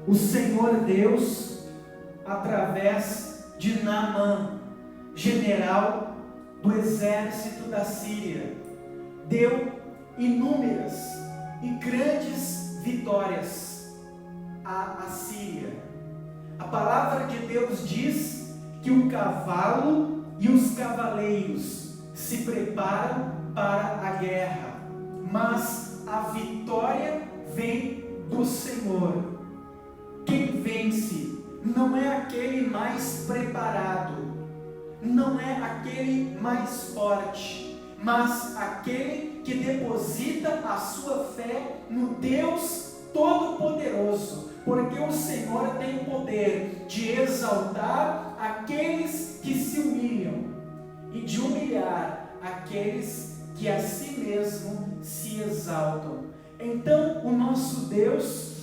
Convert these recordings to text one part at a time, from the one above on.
o Senhor Deus, através de Naamã, general do exército da Síria, deu inúmeras e grandes vitórias à Síria. A palavra de Deus diz que o cavalo e os cavaleiros se preparam para a guerra, mas a vitória vem do Senhor. Quem vence não é aquele mais preparado, não é aquele mais forte, mas aquele que deposita a sua fé no Deus Todo-Poderoso, porque o Senhor tem o poder de exaltar aqueles que se humilham e de humilhar aqueles que a si mesmo se exaltam. Então o nosso Deus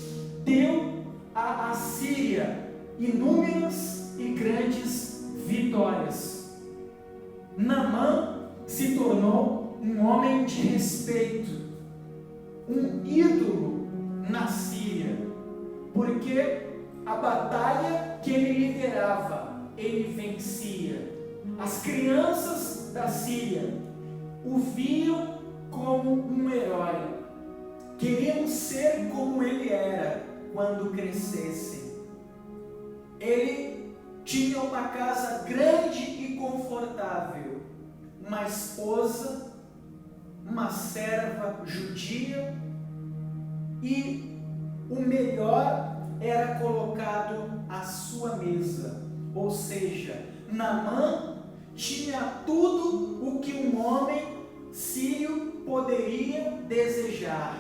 deu à Síria inúmeras e grandes vitórias. Naamã se tornou um homem de respeito, um ídolo na Síria, porque a batalha que ele liderava, ele vencia. As crianças da Síria o viam como um herói, queriam ser como ele era quando crescessem. Ele tinha uma casa grande e confortável, uma esposa, uma serva judia, e o melhor era colocado à sua mesa. Ou seja, Naamã tinha tudo o que um homem sírio poderia desejar,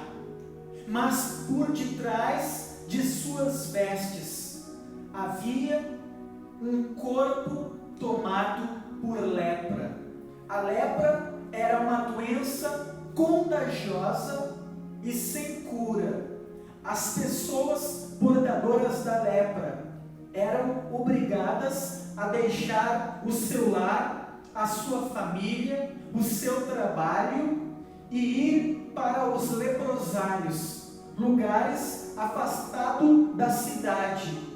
mas por detrás de suas vestes havia um corpo tomado por lepra. A lepra era uma doença contagiosa e sem cura. As pessoas portadoras da lepra eram obrigadas a deixar o seu lar, a sua família, o seu trabalho e ir para os leprosários, lugares afastados da cidade,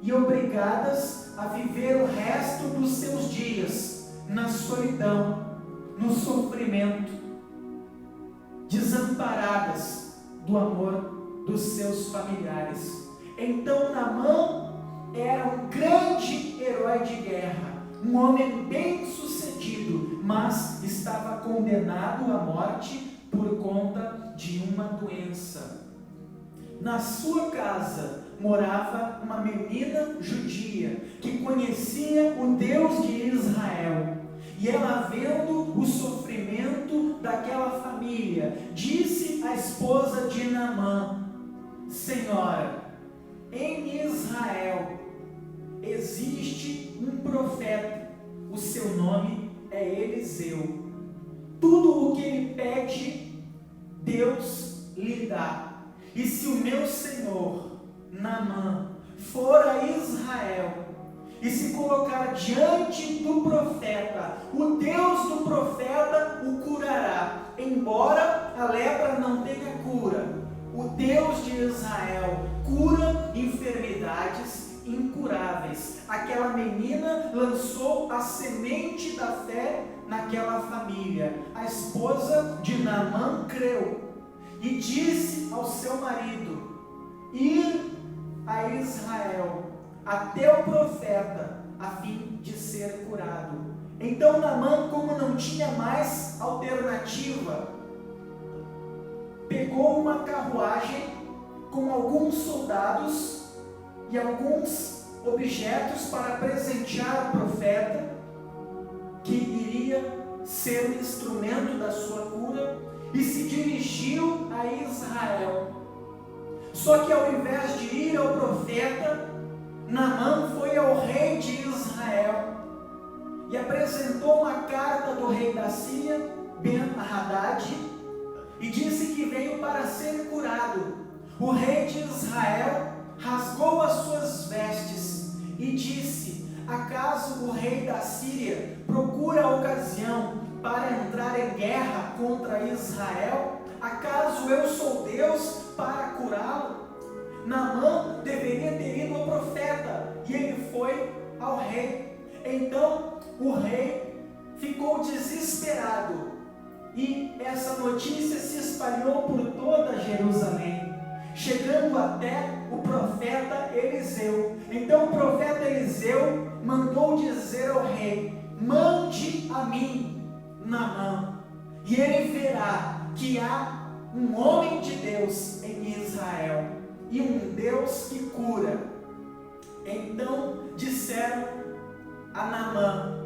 e obrigadas a viver o resto dos seus dias na solidão, no sofrimento, desamparadas do amor dos seus familiares. Então Naamã era um grande herói de guerra, um homem bem sucedido, mas estava condenado à morte por conta de uma doença. Na sua casa morava uma menina judia que conhecia o Deus de Israel, e ela, vendo o sofrimento daquela família, disse à esposa de Naamã: Senhora, em Israel existe um profeta, o seu nome é Eliseu. Tudo o que ele pede, Deus lhe dá. E se o meu senhor Naamã for a Israel e se colocar diante do profeta, o Deus do profeta o curará. Embora a lepra não tenha cura, o Deus de Israel cura enfermidades incuráveis. Aquela menina lançou a semente da fé naquela família. A esposa de Naamã creu e disse ao seu marido: ir a Israel até o profeta, a fim de ser curado. Então Naamã, como não tinha mais alternativa, pegou uma carruagem com alguns soldados e alguns objetos para presentear o profeta, que iria ser o instrumento da sua cura, e se dirigiu a Israel. Só que ao invés de ir ao profeta, Naamã foi ao rei de Israel e apresentou uma carta do rei da Síria, Ben-Hadad, e disse que veio para ser curado. O rei de Israel rasgou as suas vestes e disse: acaso o rei da Síria procura a ocasião para entrar em guerra contra Israel? Acaso eu sou Deus para curá-lo? Naamã deveria foi ao rei. Então o rei ficou desesperado e essa notícia se espalhou por toda Jerusalém, chegando até o profeta Eliseu. Então o profeta Eliseu mandou dizer ao rei: mande a mim Naamã, e ele verá que há um homem de Deus em Israel, e um Deus que cura. Então disseram a Naamã: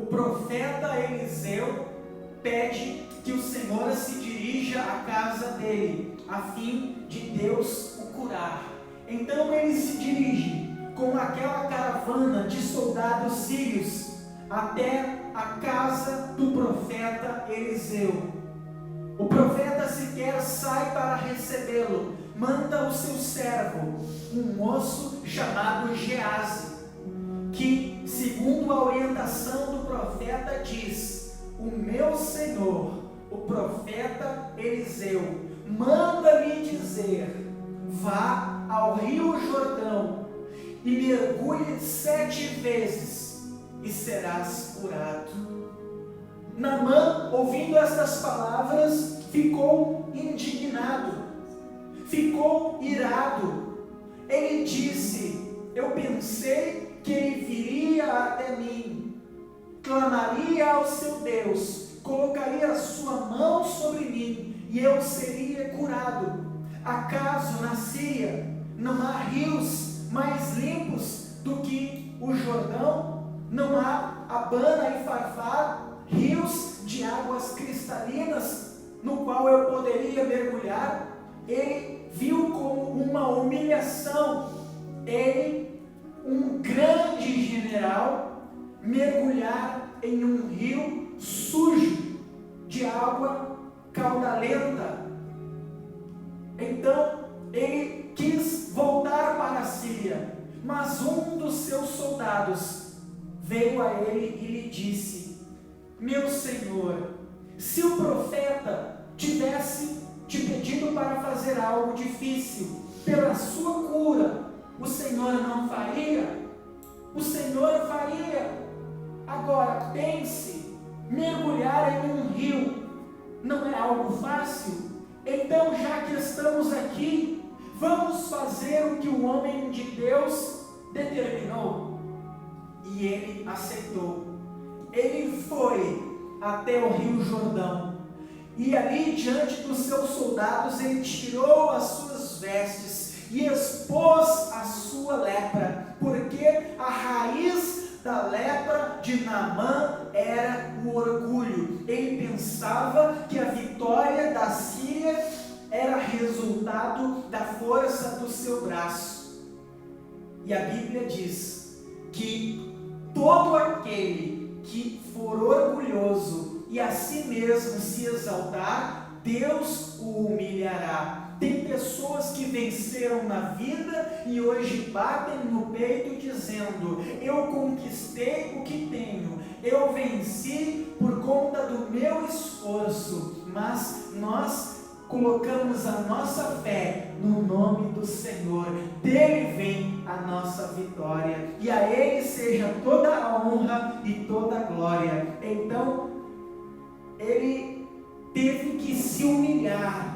o profeta Eliseu pede que o Senhor se dirija à casa dele, a fim de Deus o curar. Então ele se dirige com aquela caravana de soldados sírios até a casa do profeta Eliseu. O profeta sequer sai para recebê-lo, manda o seu servo, um moço chamado Geazi, que, segundo a orientação do profeta, diz: o meu senhor, o profeta Eliseu, manda-lhe dizer: vá ao rio Jordão e mergulhe 7 vezes e serás curado. Naamã, ouvindo estas palavras, ficou indignado, ficou irado. Ele disse: eu pensei que ele viria até mim, clamaria ao seu Deus, colocaria a sua mão sobre mim e eu seria curado. Acaso na Síria não há rios mais limpos do que o Jordão? Não há Abana e Farfar, rios de águas cristalinas, no qual eu poderia mergulhar? Ele viu como uma humilhação, ele, um grande general, mergulhar em um rio sujo, de água caudalenta. Então ele quis voltar para a Síria, mas um dos seus soldados veio a ele e lhe disse: meu senhor, se o profeta tivesse te pedido para fazer algo difícil pela sua cura, o Senhor não faria? O Senhor faria. Agora pense, mergulhar em um rio não é algo fácil. Então, já que estamos aqui, vamos fazer o que o homem de Deus determinou. E ele aceitou. Ele foi até o rio Jordão, e ali diante dos seus soldados ele tirou as suas vestes e expôs a sua lepra, porque a raiz da lepra de Naamã era o orgulho. Ele pensava que a vitória da Síria era resultado da força do seu braço. E a Bíblia diz que todo aquele que for orgulhoso e a si mesmo se exaltar, Deus o humilhará. Tem pessoas que venceram na vida e hoje batem no peito dizendo: eu conquistei o que tenho, eu venci por conta do meu esforço. Mas nós colocamos a nossa fé no nome do Senhor, dele vem a nossa vitória, e a ele seja toda a honra e toda a glória. Então ele teve que se humilhar.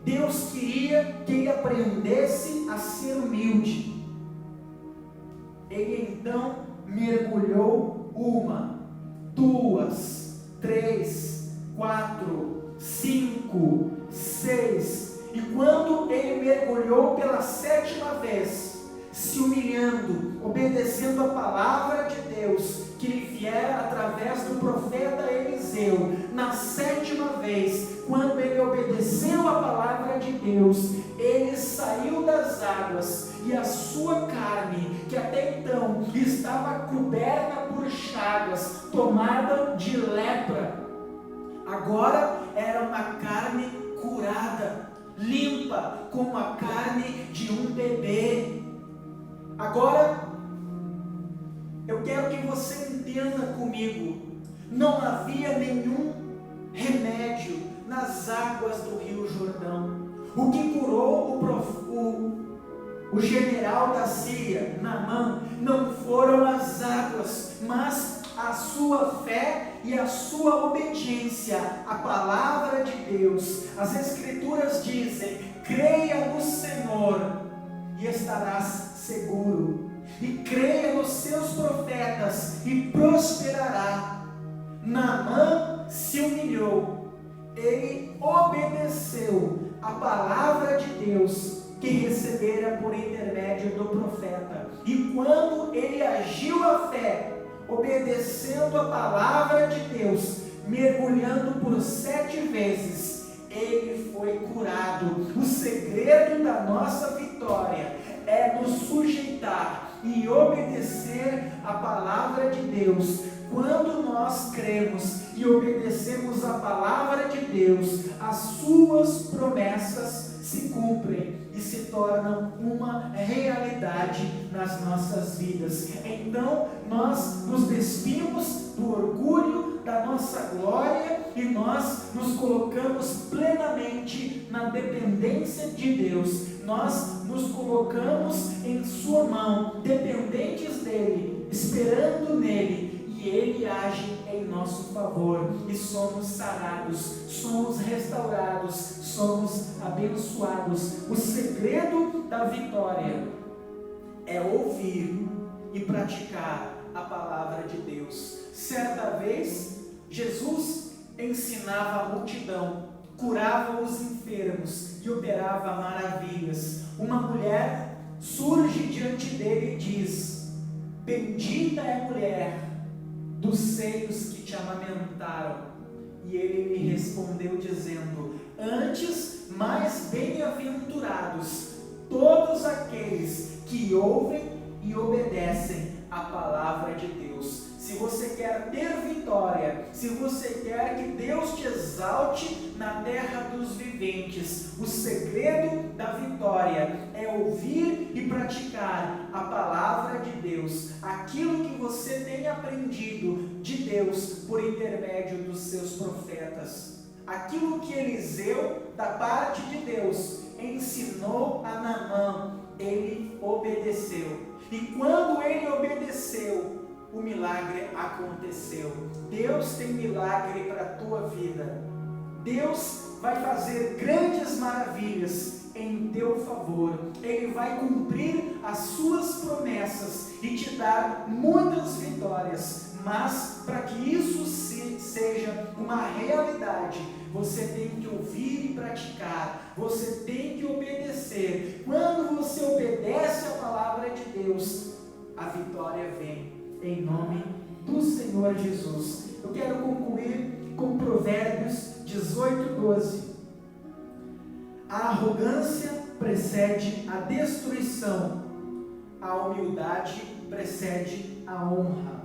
Deus queria que ele aprendesse a ser humilde. Ele então mergulhou 1, 2, 3, 4, 5, 6, e quando ele mergulhou pela 7ª vez, se humilhando, obedecendo a palavra de Deus que lhe viera através do profeta Eliseu, na 7ª vez, quando ele obedeceu a palavra de Deus, ele saiu das águas, e a sua carne, que até então estava coberta por chagas, tomada de lepra, agora era uma carne curada, limpa, como a carne de um bebê. Agora, eu quero que você entenda comigo, não havia nenhum remédio nas águas do rio Jordão. O que curou o general da Síria, Naamã, não foram as águas, mas a sua fé e a sua obediência à palavra de Deus. As Escrituras dizem: creia no Senhor e estarás seguro, e creia nos seus profetas e prosperará. Naamã se humilhou, ele obedeceu a palavra de Deus que recebera por intermédio do profeta, e quando ele agiu a fé, obedecendo a palavra de Deus, mergulhando por 7 vezes, ele foi curado. O segredo da nossa vitória é nos sujeitar e obedecer a palavra de Deus. Quando nós cremos e obedecemos a palavra de Deus, as suas promessas se cumprem e se tornam uma realidade nas nossas vidas. Então nós nos despimos do orgulho da nossa glória e nós nos colocamos plenamente na dependência de Deus. Nós nos colocamos em sua mão, dependentes dele, esperando nele, e ele age em nosso favor, e somos sarados, somos restaurados, somos abençoados. O segredo da vitória é ouvir e praticar a palavra de Deus. Certa vez, Jesus ensinava a multidão, curava os enfermos e operava maravilhas. Uma mulher surge diante dele e diz: bendita é a mulher dos seios que te amamentaram. E ele lhe respondeu dizendo: antes, mais bem-aventurados todos aqueles que ouvem e obedecem a palavra de Deus. Se você quer ter vitória, se você quer que Deus te exalte na terra dos viventes, o segredo da vitória é ouvir e praticar a palavra de Deus, aquilo que você tem aprendido de Deus por intermédio dos seus profetas. Aquilo que Eliseu, da parte de Deus, ensinou a Naamã, ele obedeceu. E quando ele obedeceu, o milagre aconteceu. Deus tem milagre para a tua vida. Deus vai fazer grandes maravilhas em teu favor. Ele vai cumprir as suas promessas e te dar muitas vitórias. Mas para que isso seja uma realidade, você tem que ouvir e praticar. Você tem que obedecer. Quando você obedece a palavra de Deus, a vitória vem. Em nome do Senhor Jesus. Eu quero concluir com Provérbios 18:12. A arrogância precede a destruição, a humildade precede a honra.